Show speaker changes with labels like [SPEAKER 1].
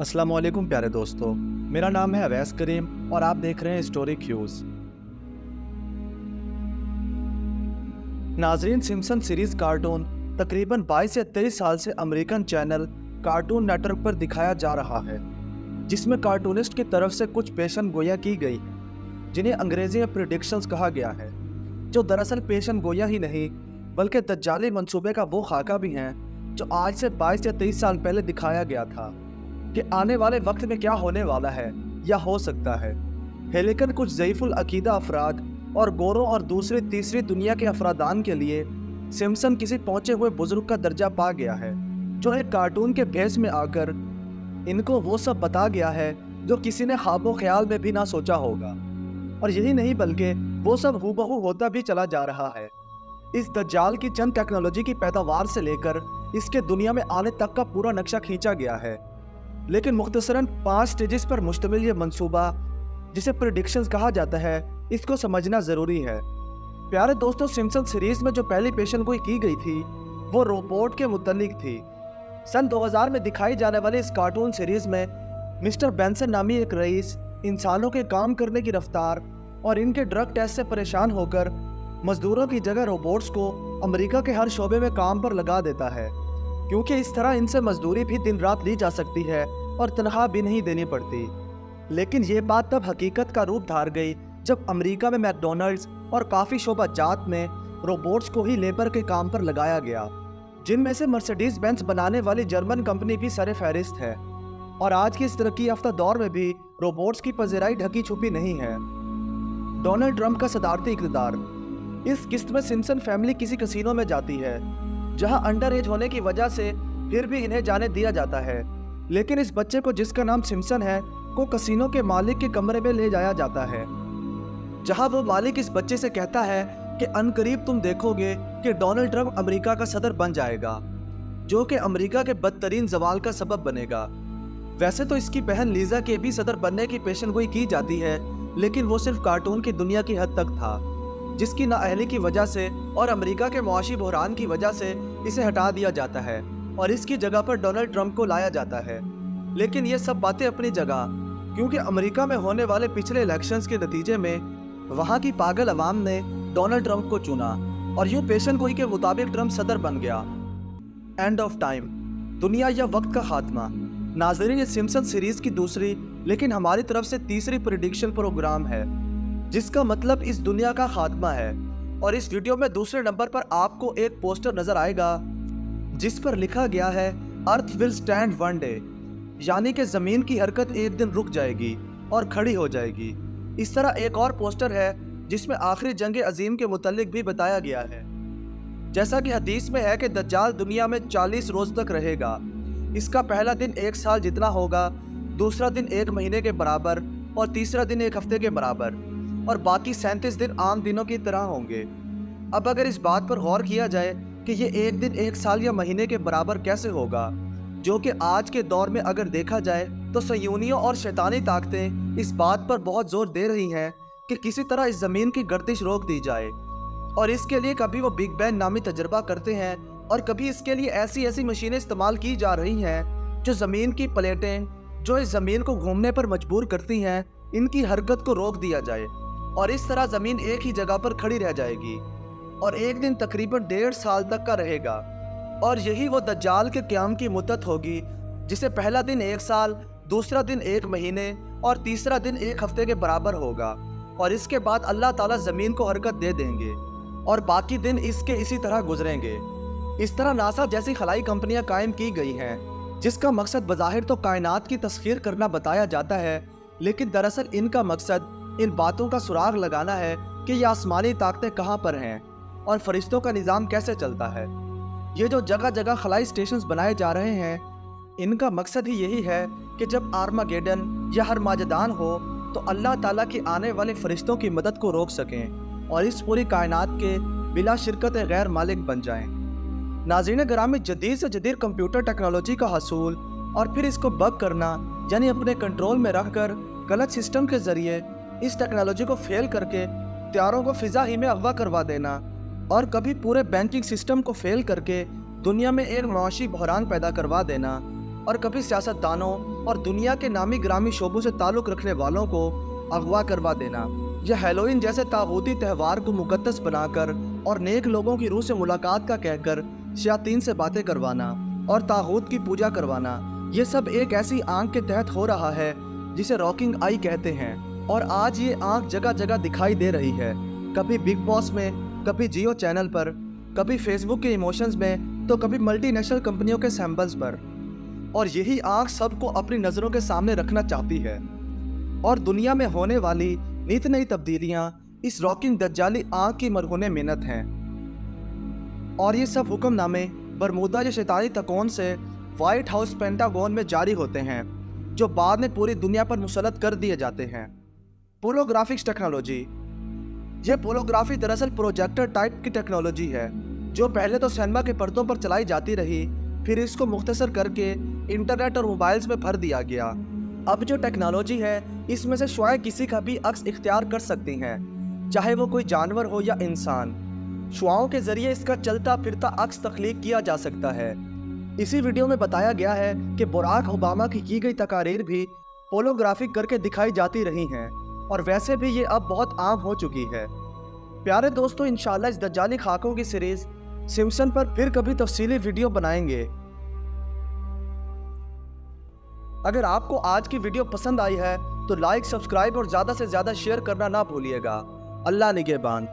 [SPEAKER 1] अस्सलाम वालेकुम प्यारे दोस्तों, मेरा नाम है अवैस करीम और आप देख रहे हैं स्टोरी क्यूज। नाजरीन, सिम्पसन सीरीज कार्टून तकरीबन 22 या 23 साल से अमेरिकन चैनल कार्टून नेटवर्क पर दिखाया जा रहा है, जिसमें कार्टूनिस्ट की तरफ से कुछ पेशन गोया की गई जिन्हें अंग्रेजी में प्रेडिक्शंस कहा गया है, जो दरअसल पेशन गोया ही नहीं बल्कि दज्जाली मंसूबे का वो खाका भी हैं जो आज से 22 या 23 साल पहले दिखाया गया था कि आने वाले वक्त में क्या होने वाला है या हो सकता है। लेकिन कुछ ज़ईफुल अकीदा अफराद और गोरों और दूसरी तीसरी दुनिया के अफरादान के लिए सिम्पसन किसी पहुंचे हुए बुजुर्ग का दर्जा पा गया है, जो एक कार्टून के भेस में आकर इनको वो सब बता गया है जो किसी ने ख्वाबो ख्याल में भी ना सोचा होगा। और यही नहीं बल्कि वो सब हूबहू होता भी चला जा रहा है। इस दज्जाल की चंद टेक्नोलॉजी की पैदावार से लेकर इसके दुनिया में आने तक का पूरा नक्शा खींचा गया है। लेकिन मुख्तसरन 5 स्टेजेस पर मुश्तमिल ये मंसूबा, जिसे प्रेडिक्शंस कहा जाता है, इसको समझना ज़रूरी है। प्यारे दोस्तों, सिम्पसन सीरीज़ में जो पहली पेशनगोई की गई थी वो रोबोट के मुतल्लिक थी। सन 2000 में दिखाई जाने वाली इस कार्टून सीरीज़ में मिस्टर बेंसन नामी एक रईस इंसानों के काम करने की रफ्तार और इनके ड्रग टेस्ट से परेशान होकर मजदूरों की जगह रोबोट्स को अमेरिका के हर शोबे में काम पर लगा देता है, क्योंकि इस तरह इनसे मजदूरी भी दिन रात ली जा सकती है और तनख्वाह भी नहीं देनी पड़ती। लेकिन ये बात तब हकीकत का रूप धार गई जब अमेरिका में मैकडॉनल्ड्स और काफ़ी शोबा जात में रोबोट्स को ही लेबर के काम पर लगाया गया, जिनमें से मर्सिडीज बेंज बनाने वाली जर्मन कंपनी भी सरे फहरिस्त है। और आज की इस तरक्की याफ्ता दौर में भी रोबोट्स की पज़ीराई ढकी छुपी नहीं है। डोनाल्ड ट्रंप का सदारती इक़्तिदार। इस किस्त में सिम्पसन फैमिली किसी कसीनो में जाती है, जहां अंडर एज होने की वजह से फिर भी इन्हें जाने दिया जाता है। लेकिन इस बच्चे को, जिसका नाम सिम्पसन है, को कसीनो के मालिक के कमरे में ले जाया जाता है, जहां वो मालिक इस बच्चे से कहता है कि अनकरीब तुम देखोगे कि डोनाल्ड ट्रंप अमेरिका का सदर बन जाएगा, जो कि अमेरिका के बदतरीन जवाल का सबब बनेगा। वैसे तो इसकी बहन लीजा के भी सदर बनने की पेशनगोई की जाती है, लेकिन वो सिर्फ कार्टून की दुनिया की हद तक था, जिसकी नाअहली की वजह से और अमेरिका के मुआशी बहरान की वजह से इसे हटा दिया जाता है और इसकी जगह पर डोनाल्ड ट्रंप को लाया जाता है। लेकिन ये सब बातें अपनी जगह, क्योंकि अमेरिका में होने वाले पिछले इलेक्शंस के नतीजे में वहाँ की पागल अवाम ने डोनाल्ड ट्रंप को चुना और यूँ पेशनगोई के मुताबिक ट्रंप सदर बन गया। एंड ऑफ टाइम, दुनिया या वक्त का खात्मा। नाज़रीन, ये सिम्पसन सीरीज की दूसरी लेकिन हमारी तरफ से तीसरी प्रेडिक्शन प्रोग्राम है, जिसका मतलब इस दुनिया का खात्मा है। और इस वीडियो में दूसरे नंबर पर आपको एक पोस्टर नजर आएगा जिस पर लिखा गया है earth will stand one day, यानी कि ज़मीन की हरकत एक दिन रुक जाएगी और खड़ी हो जाएगी। इस तरह एक और पोस्टर है जिसमें आखिरी जंग अजीम के मुतल्लिक भी बताया गया है। जैसा कि हदीस में है कि दज्जाल दुनिया में 40 रोज़ तक रहेगा। इसका पहला दिन 1 साल जितना होगा, दूसरा दिन 1 महीने के बराबर और तीसरा दिन 1 हफ्ते के बराबर, और बाकी 37 दिन आम दिनों की तरह होंगे। अब अगर इस बात पर गौर किया जाए कि ये एक दिन 1 साल या महीने के बराबर कैसे होगा, जो कि आज के दौर में अगर देखा जाए तो सयूनियों और शैतानी ताकतें इस बात पर बहुत जोर दे रही हैं कि किसी तरह इस ज़मीन की गर्दिश रोक दी जाए। और इसके लिए कभी वो बिग बैंग नामी तजर्बा करते हैं और कभी इसके लिए ऐसी ऐसी मशीनें इस्तेमाल की जा रही हैं जो ज़मीन की प्लेटें, जो इस ज़मीन को घूमने पर मजबूर करती हैं, इनकी हरकत को रोक दिया जाए और इस तरह ज़मीन एक ही जगह पर खड़ी रह जाएगी और एक दिन तकरीबन 1.5 साल तक का रहेगा। और यही वो दज्जाल के क़याम की मुद्दत होगी, जिसे पहला दिन 1 साल, दूसरा दिन 1 महीने और तीसरा दिन 1 हफ्ते के बराबर होगा। और इसके बाद अल्लाह ताला ज़मीन को हरकत दे देंगे और बाकी दिन इसके इसी तरह गुजरेंगे। इस तरह नासा जैसी खलाई कंपनियां कायम की गई हैं, जिसका मकसद बज़ाहिर तो कायनात की तस्खीर करना बताया जाता है, लेकिन दरअसल इनका मकसद इन बातों का सुराग लगाना है कि ये आसमानी ताकतें कहाँ पर हैं और फरिश्तों का निज़ाम कैसे चलता है। ये जो जगह जगह खलाई स्टेशंस बनाए जा रहे हैं, इनका मकसद ही यही है कि जब आर्मागेडन या हरमाजदान हो तो अल्लाह ताला की आने वाले फरिश्तों की मदद को रोक सकें और इस पूरी कायनात के बिला शिरकत गैर मालिक बन जाएं। नाज़रीन गिरामी, जदीद से जदीद कंप्यूटर टेक्नोलॉजी का हसूल और फिर इसको बग करना, यानी अपने कंट्रोल में रखकर गलत सिस्टम के ज़रिए इस टेक्नोलॉजी को फेल करके त्यारों को फ़िज़ा ही में अगवा करवा देना, और कभी पूरे बैंकिंग सिस्टम को फेल करके दुनिया में एक मुआशी बहरान पैदा करवा देना, اور کبھی سیاستدانوں اور دنیا کے نامی گرامی شعبوں سے تعلق رکھنے والوں کو اغوا کروا دینا، یا ہیلوئین جیسے طاغوتی تہوار کو مقدس بنا کر اور نیک لوگوں کی روح سے ملاقات کا کہہ کر شیاطین سے باتیں کروانا اور طاغوت کی پوجا کروانا، یہ سب ایک ایسی آنکھ کے تحت ہو رہا ہے جسے راکنگ آئی کہتے ہیں۔ اور آج یہ آنکھ جگہ جگہ دکھائی دے رہی ہے، کبھی بگ باس میں، کبھی جیو چینل پر، کبھی فیس بک کے ایموشنز میں، تو کبھی ملٹی نیشنل کمپنیوں کے سیمبلز پر۔ اور یہی آنکھ سب کو اپنی نظروں کے سامنے رکھنا چاہتی ہے، اور دنیا میں ہونے والی نت نئی تبدیلیاں اس راکنگ دجالی آنکھ کی مرہون محنت ہیں۔ اور یہ سب حکم نامے برمودا یا شیطانی تکون سے وائٹ ہاؤس پینٹاگون میں جاری ہوتے ہیں، جو بعد میں پوری دنیا پر مسلط کر دیے جاتے ہیں۔ پولوگرافکس ٹیکنالوجی۔ یہ پولوگرافی دراصل پروجیکٹر ٹائپ کی ٹیکنالوجی ہے، جو پہلے تو سینما کے پردوں پر چلائی جاتی رہی، پھر اس کو مختصر کر کے انٹرنیٹ اور موبائلز میں بھر دیا گیا۔ اب جو ٹیکنالوجی ہے، اس میں سے شعاع کسی کا بھی عکس اختیار کر سکتی ہیں، چاہے وہ کوئی جانور ہو یا انسان۔ شعاعوں کے ذریعے اس کا چلتا پھرتا عکس تخلیق کیا جا سکتا ہے۔ اسی ویڈیو میں بتایا گیا ہے کہ براک اوباما کی گئی تقاریر بھی پولوگرافک کر کے دکھائی جاتی رہی ہیں، اور ویسے بھی یہ اب بہت عام ہو چکی ہے۔ پیارے دوستو، انشاءاللہ اس دجالی خاکوں کی سیریز سمپسن پر پھر کبھی تفصیلی ویڈیو بنائیں گے۔ اگر آپ کو آج کی ویڈیو پسند آئی ہے تو لائک، سبسکرائب اور زیادہ سے زیادہ شیئر کرنا نہ بھولیے گا۔ اللہ نگہبان۔